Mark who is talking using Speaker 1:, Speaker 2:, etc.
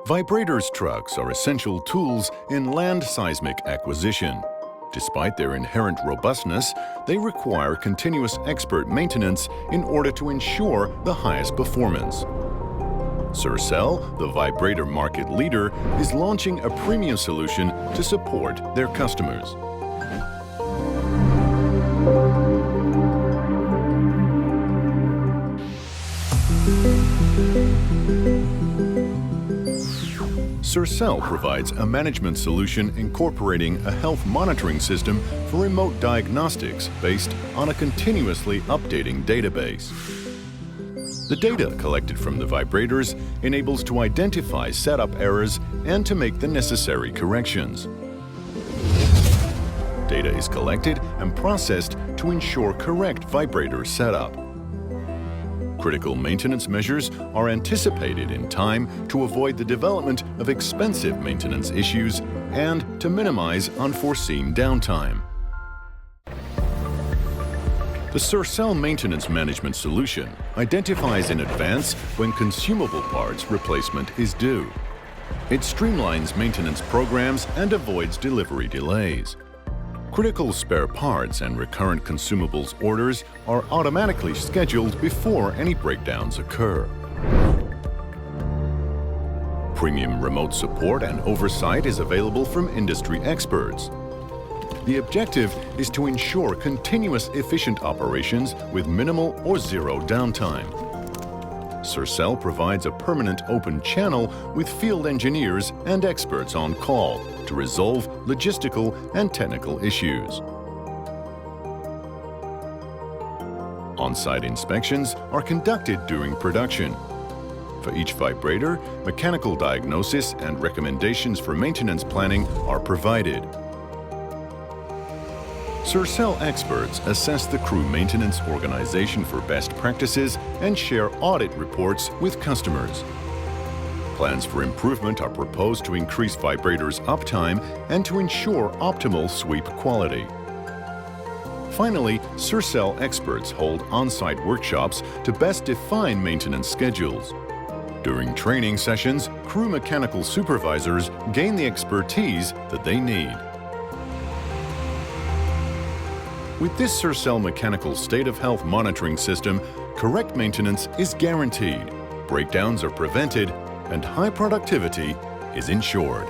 Speaker 1: Vibrators trucks are essential tools in land seismic acquisition. Despite their inherent robustness, they require continuous expert maintenance in order to ensure the highest performance. Sercel, the vibrator market leader, is launching a premium solution to support their customers. Sercel provides a management solution incorporating a health monitoring system for remote diagnostics based on a continuously updating database. The data collected from the vibrators enables to identify setup errors and to make the necessary corrections. Data is collected and processed to ensure correct vibrator setup. Critical maintenance measures are anticipated in time to avoid the development of expensive maintenance issues and to minimize unforeseen downtime. The Sercel maintenance management solution identifies in advance when consumable parts replacement is due. It streamlines maintenance programs and avoids delivery delays. Critical spare parts and recurrent consumables orders are automatically scheduled before any breakdowns occur. Premium remote support and oversight is available from industry experts. The objective is to ensure continuous efficient operations with minimal or zero downtime. Sercel provides a permanent open channel with field engineers and experts on call to resolve logistical and technical issues. On-site inspections are conducted during production. For each vibrator, mechanical diagnosis and recommendations for maintenance planning are provided. Sercel experts assess the crew maintenance organization for best practices and share audit reports with customers. Plans for improvement are proposed to increase vibrators' uptime and to ensure optimal sweep quality. Finally, Sercel experts hold on-site workshops to best define maintenance schedules. During training sessions, crew mechanical supervisors gain the expertise that they need. With this Sercel mechanical state of health monitoring system, correct maintenance is guaranteed, breakdowns are prevented, and high productivity is ensured.